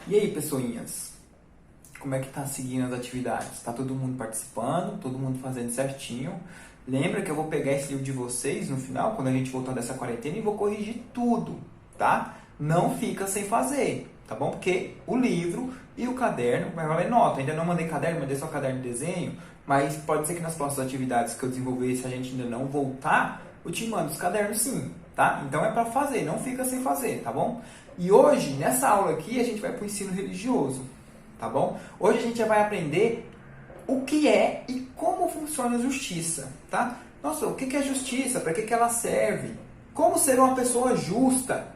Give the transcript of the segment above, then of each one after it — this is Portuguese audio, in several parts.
E aí, pessoinhas? Como é que tá seguindo as atividades? Tá todo mundo participando? Todo mundo fazendo certinho? Lembra que eu vou pegar esse livro de vocês no final, quando a gente voltar dessa quarentena, e vou corrigir tudo, tá? Não fica sem fazer, tá bom? Porque o livro e o caderno vai valer nota. Ainda não mandei caderno, mandei só caderno de desenho, mas pode ser que nas próximas atividades que eu desenvolver, se a gente ainda não voltar, eu te mando os cadernos sim, tá? Então é pra fazer, não fica sem fazer, tá bom? E hoje, nessa aula aqui, a gente vai pro ensino religioso, tá bom? Hoje a gente já vai aprender o que é e como funciona a justiça, tá? Nossa, o que é justiça? Para que ela serve? Como ser uma pessoa justa,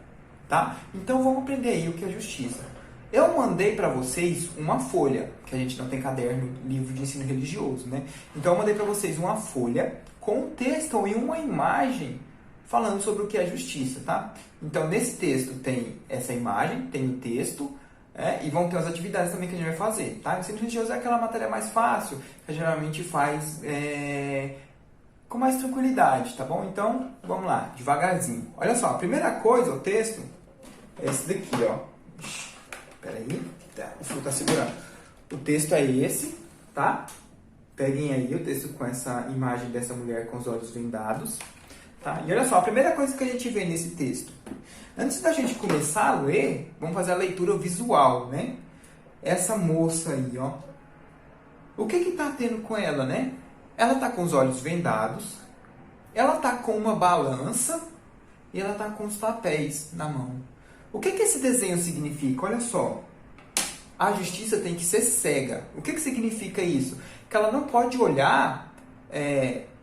tá? Então vamos aprender aí o que é justiça. Eu mandei para vocês uma folha, que a gente não tem caderno, livro de ensino religioso, né? Então eu mandei para vocês uma folha com um texto e uma imagem falando sobre o que é justiça, tá? Então nesse texto tem essa imagem, tem o texto, e vão ter as atividades também que a gente vai fazer, tá? O ensino religioso é aquela matéria mais fácil, que a gente geralmente faz com mais tranquilidade, tá bom? Então, vamos lá, devagarzinho. Olha só, a primeira coisa, o texto, é esse daqui, ó. Peraí, o Fu tá segurando. O texto é esse, tá? Peguem aí o texto com essa imagem dessa mulher com os olhos vendados, tá? E olha só, a primeira coisa que a gente vê nesse texto. Antes da gente começar a ler, vamos fazer a leitura visual, né? Essa moça aí, ó. O que tá tendo com ela, né? Ela tá com os olhos vendados, ela tá com uma balança e ela tá com os papéis na mão. O que esse desenho significa? Olha só. A justiça tem que ser cega. O que significa isso? Que ela não pode olhar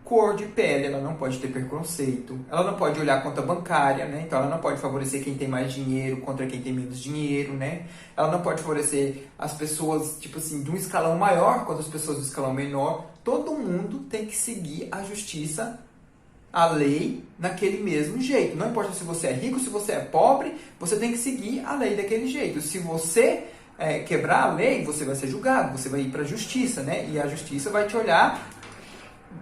cor de pele, ela não pode ter preconceito, ela não pode olhar conta bancária, né? Então ela não pode favorecer quem tem mais dinheiro contra quem tem menos dinheiro, né? Ela não pode favorecer as pessoas, tipo assim, de um escalão maior contra as pessoas do escalão menor. Todo mundo tem que seguir a justiça, a lei, naquele mesmo jeito. Não importa se você é rico, se você é pobre, você tem que seguir a lei daquele jeito. Se você quebrar a lei, você vai ser julgado, você vai ir para a justiça, né? E a justiça vai te olhar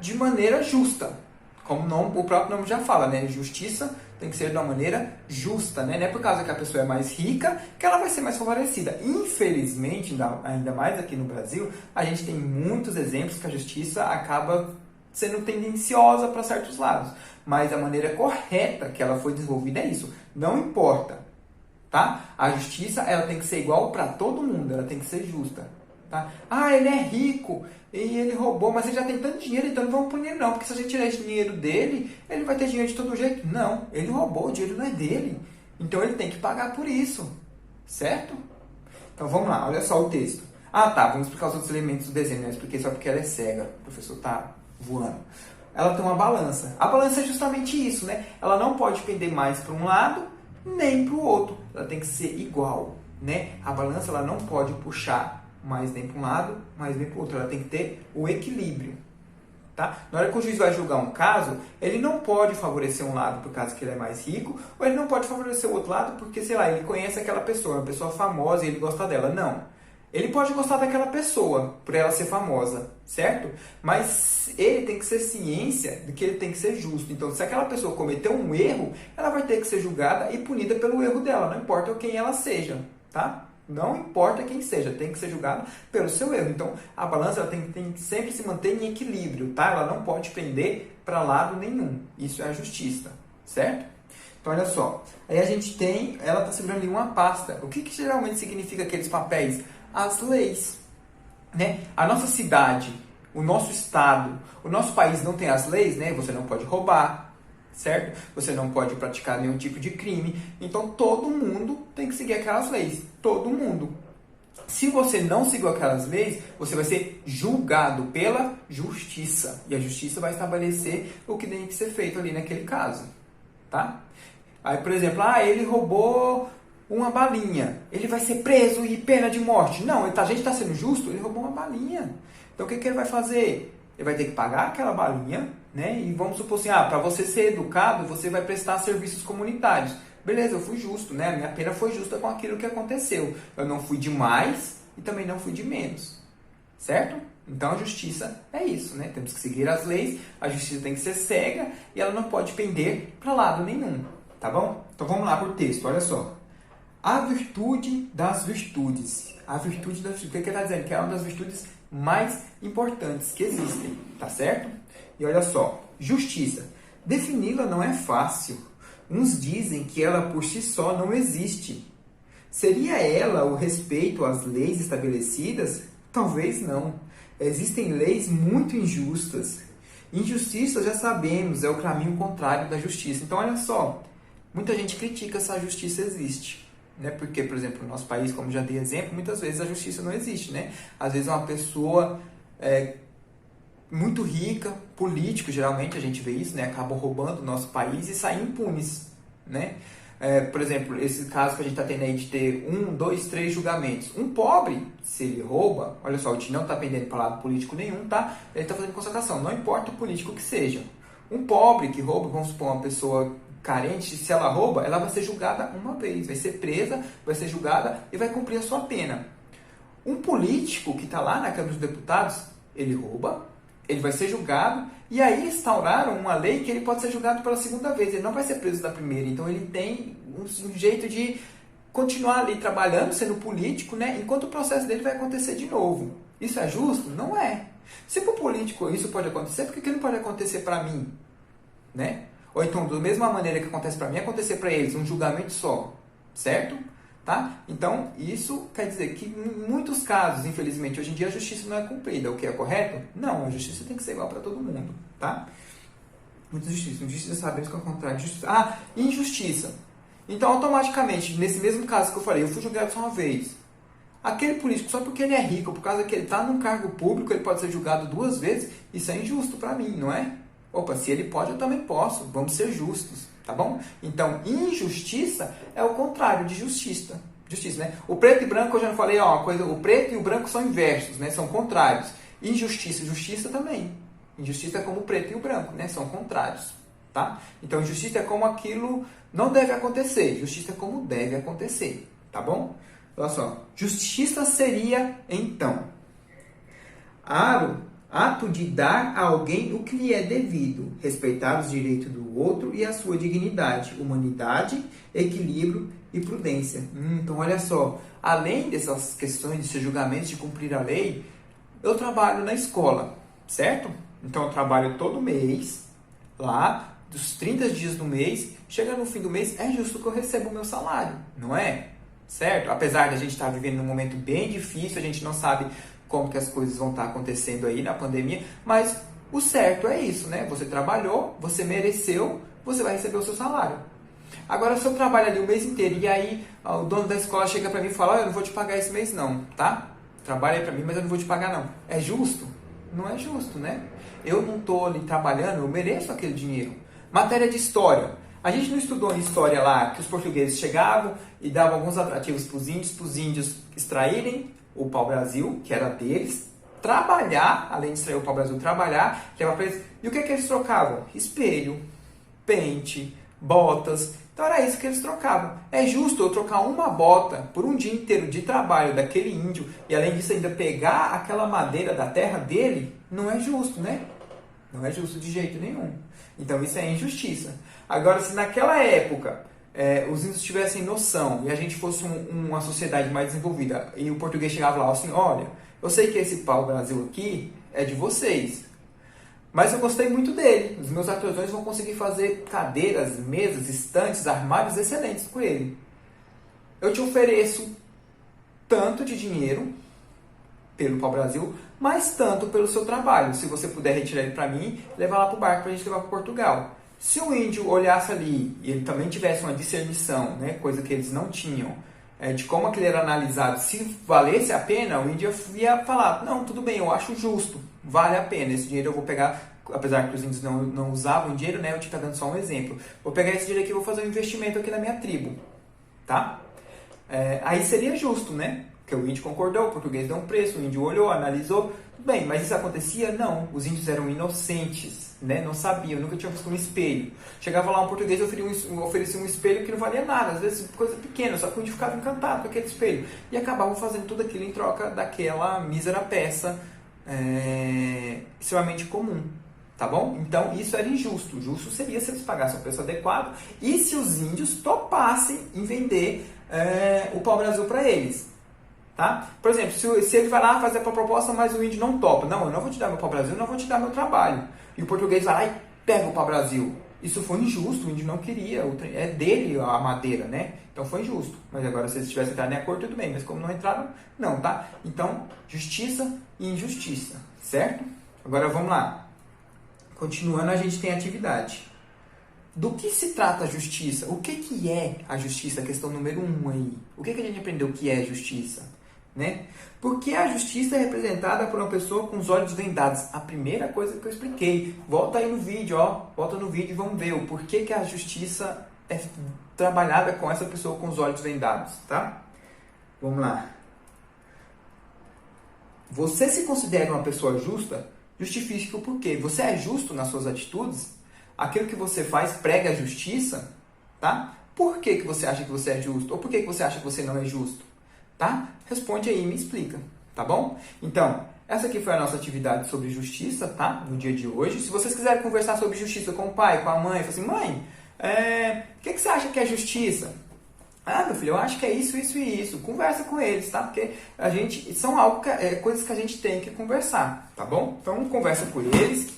de maneira justa, como o próprio nome já fala, né? Justiça tem que ser de uma maneira justa, né? Não é por causa que a pessoa é mais rica que ela vai ser mais favorecida. Infelizmente, ainda mais aqui no Brasil, a gente tem muitos exemplos que a justiça acaba sendo tendenciosa para certos lados. Mas a maneira correta que ela foi desenvolvida é isso. Não importa, tá? A justiça ela tem que ser igual para todo mundo, ela tem que ser justa. Tá? Ah, ele é rico e ele roubou, mas ele já tem tanto dinheiro, então não vamos punir não, porque se a gente tirar esse dinheiro dele, ele vai ter dinheiro de todo jeito. Não, ele roubou, o dinheiro não é dele. Então ele tem que pagar por isso, certo? Então vamos lá, olha só o texto. Ah tá, vamos explicar os outros elementos do desenho, né? Eu expliquei só porque ela é cega, o professor tá voando. Ela tem uma balança. A balança é justamente isso, né? Ela não pode pender mais para um lado, nem para o outro. Ela tem que ser igual, né? A balança ela não pode puxar mais nem para um lado, mais nem para o outro. Ela tem que ter o equilíbrio, tá? Na hora que o juiz vai julgar um caso, ele não pode favorecer um lado por causa que ele é mais rico, ou ele não pode favorecer o outro lado porque, sei lá, ele conhece aquela pessoa, uma pessoa famosa e ele gosta dela. Não. Ele pode gostar daquela pessoa, por ela ser famosa, certo? Mas ele tem que ser ciência de que ele tem que ser justo. Então, se aquela pessoa cometeu um erro, ela vai ter que ser julgada e punida pelo erro dela, não importa quem ela seja, tá? Não importa quem seja, tem que ser julgado pelo seu erro. Então, a balança ela tem que sempre se manter em equilíbrio, tá? Ela não pode pender para lado nenhum. Isso é a justiça, certo? Então, olha só. Aí a gente tem, ela está segurando ali uma pasta. O que geralmente significa aqueles papéis? As leis, né? A nossa cidade, o nosso estado, o nosso país não tem as leis, né? Você não pode roubar, certo? Você não pode praticar nenhum tipo de crime. Então, todo mundo tem que seguir aquelas leis. Todo mundo. Se você não seguir aquelas leis, você vai ser julgado pela justiça. E a justiça vai estabelecer o que tem que ser feito ali naquele caso, tá? Aí, por exemplo, ele roubou uma balinha. Ele vai ser preso e pena de morte. Não, a gente está sendo justo, ele roubou uma balinha. Então, o que ele vai fazer? Ele vai ter que pagar aquela balinha, né? E vamos supor assim, para você ser educado, você vai prestar serviços comunitários. Beleza, eu fui justo, né? A minha pena foi justa com aquilo que aconteceu. Eu não fui de mais e também não fui de menos. Certo? Então a justiça é isso, né? Temos que seguir as leis, a justiça tem que ser cega e ela não pode pender para lado nenhum, tá bom? Então vamos lá pro texto, olha só. a virtude das virtudes. A virtude das virtudes. O que ele está dizendo? Que é uma das virtudes mais importantes que existem, tá certo? E olha só, justiça. Defini-la não é fácil. Uns dizem que ela por si só não existe. Seria ela o respeito às leis estabelecidas? Talvez não. Existem leis muito injustas. Injustiça, já sabemos, é o caminho contrário da justiça. Então, olha só, muita gente critica se a justiça existe. Né? Porque, por exemplo, no nosso país, como já dei exemplo, muitas vezes a justiça não existe. Né? Às vezes uma pessoa muito rica, político, geralmente a gente vê isso, né? Acabam roubando o nosso país e saem impunes. Né? Por exemplo, esse caso que a gente está tendo aí de ter 1, 2, 3 julgamentos. Um pobre, se ele rouba, olha só, a gente não está pendendo para lado político nenhum, tá? Ele está fazendo constatação, não importa o político que seja. Um pobre que rouba, vamos supor, uma pessoa carente, se ela rouba, ela vai ser julgada uma vez, vai ser presa, vai ser julgada e vai cumprir a sua pena. Um político que está lá na Câmara dos Deputados, ele rouba, ele vai ser julgado, e aí instauraram uma lei que ele pode ser julgado pela segunda vez, ele não vai ser preso da primeira, então ele tem um jeito de continuar ali trabalhando, sendo político, né, enquanto o processo dele vai acontecer de novo. Isso é justo? Não é. Se para o político isso pode acontecer, por que não pode acontecer para mim? Né? Ou então, da mesma maneira que acontece para mim, acontecer para eles, um julgamento só, certo? Tá? Então, isso quer dizer que em muitos casos, infelizmente, hoje em dia a justiça não é cumprida. O que é correto? Não, a justiça tem que ser igual para todo mundo. Tá? Muita justiça. Injustiça sabemos que é o contrário de justiça. Ah, injustiça. Então, automaticamente, nesse mesmo caso que eu falei, eu fui julgado só uma vez. Aquele político, só porque ele é rico, por causa que ele está num cargo público, ele pode ser julgado 2 vezes, isso é injusto para mim, não é? Opa, se ele pode, eu também posso. Vamos ser justos. Tá bom? Então, injustiça é o contrário de justiça. Justiça, né? O preto e branco, eu já falei, ó, uma coisa, o preto e o branco são inversos, né? São contrários. Injustiça, justiça também. Injustiça é como o preto e o branco, né? São contrários, tá? Então, injustiça é como aquilo não deve acontecer. Justiça é como deve acontecer, tá bom? Olha só. Justiça seria, então, ato de dar a alguém o que lhe é devido, respeitar os direitos do outro e a sua dignidade, humanidade, equilíbrio e prudência. Então, olha só, além dessas questões de ser julgamentos, de cumprir a lei, eu trabalho na escola, certo? Então, eu trabalho todo mês, lá, dos 30 dias do mês, chega no fim do mês, é justo que eu receba o meu salário, não é? Certo? Apesar de a gente estar vivendo num momento bem difícil, a gente não sabe como que as coisas vão estar acontecendo aí na pandemia, mas o certo é isso, né? Você trabalhou, você mereceu, você vai receber o seu salário. Agora, se eu trabalho ali o mês inteiro e aí o dono da escola chega para mim e fala, eu não vou te pagar esse mês não, tá? Trabalha aí para mim, mas eu não vou te pagar não. É justo? Não é justo, né? Eu não estou ali trabalhando, eu mereço aquele dinheiro. Matéria de história. A gente não estudou em história lá que os portugueses chegavam e davam alguns atrativos para os índios extraírem o pau-brasil, que era deles, trabalhar, além de extrair o pau-brasil, trabalhar, que era para eles. E o que eles trocavam? Espelho, pente, botas. Então era isso que eles trocavam. É justo eu trocar uma bota por um dia inteiro de trabalho daquele índio e além disso ainda pegar aquela madeira da terra dele? Não é justo, né? Não é justo de jeito nenhum. Então isso é injustiça. Agora, se naquela época os índios tivessem noção e a gente fosse uma sociedade mais desenvolvida e o português chegava lá assim, olha, eu sei que esse pau-brasil aqui é de vocês, mas eu gostei muito dele. Os meus artesãos vão conseguir fazer cadeiras, mesas, estantes, armários excelentes com ele. Eu te ofereço tanto de dinheiro pelo pau-brasil, mas tanto pelo seu trabalho. Se você puder retirar ele para mim, levar lá para o barco para a gente levar para Portugal. Se o índio olhasse ali e ele também tivesse uma discernição, né, coisa que eles não tinham, de como aquele era analisado, se valesse a pena, o índio ia falar, não, tudo bem, eu acho justo, vale a pena, esse dinheiro eu vou pegar, apesar que os índios não usavam dinheiro, né, eu te estou dando só um exemplo, vou pegar esse dinheiro aqui e vou fazer um investimento aqui na minha tribo, tá? Aí seria justo, né? Porque o índio concordou, o português deu um preço, o índio olhou, analisou. Bem, mas isso acontecia? Não. Os índios eram inocentes, né? Não sabiam, nunca tinham visto um espelho. Chegava lá um português e oferecia um espelho que não valia nada, às vezes coisa pequena, só que o índio ficava encantado com aquele espelho. E acabavam fazendo tudo aquilo em troca daquela mísera peça extremamente comum. Tá bom? Então isso era injusto. Justo seria se eles pagassem o preço adequado e se os índios topassem em vender o pau-brasil para eles. Tá? Por exemplo, se ele vai lá fazer a proposta, mas o índio não topa. Não, eu não vou te dar meu pau-brasil, eu não vou te dar meu trabalho. E o português vai lá e pega o pau-brasil. Isso foi injusto, o índio não queria, é dele a madeira, né? Então foi injusto. Mas agora, se eles tivessem entrado em acordo, tudo bem. Mas como não entraram, não, tá? Então, justiça e injustiça, certo? Agora vamos lá. Continuando, a gente tem atividade. Do que se trata a justiça? O que é a justiça? A questão número 1 aí. O que a gente aprendeu que é justiça? Né? Porque a justiça é representada por uma pessoa com os olhos vendados. A primeira coisa que eu expliquei. Volta aí no vídeo, ó. Volta no vídeo e vamos ver o porquê que a justiça é trabalhada com essa pessoa com os olhos vendados, tá? Vamos lá. Você se considera uma pessoa justa? Justifique o porquê. Você é justo nas suas atitudes? Aquilo que você faz prega a justiça? Tá? Por que você acha que você é justo? Ou por que você acha que você não é justo? Tá? Responde aí e me explica, tá bom? Então, essa aqui foi a nossa atividade sobre justiça, tá? No dia de hoje. Se vocês quiserem conversar sobre justiça com o pai, com a mãe, fala assim, mãe, o que você acha que é justiça? Ah, meu filho, eu acho que é isso, isso e isso. Conversa com eles, tá? Porque são coisas que a gente tem que conversar, tá bom? Então, conversa com eles,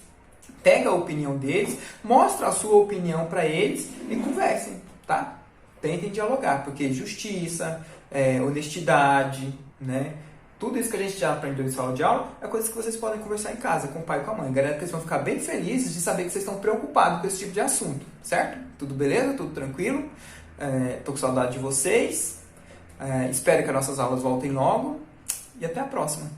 pega a opinião deles, mostra a sua opinião para eles e conversem, tá? Tentem dialogar, porque justiça, honestidade, né? Tudo isso que a gente já aprendeu em sala de aula é coisas que vocês podem conversar em casa com o pai e com a mãe. Garanto que eles vão ficar bem felizes de saber que vocês estão preocupados com esse tipo de assunto, certo? Tudo beleza? Tudo tranquilo? Tô com saudade de vocês. Espero que as nossas aulas voltem logo e até a próxima.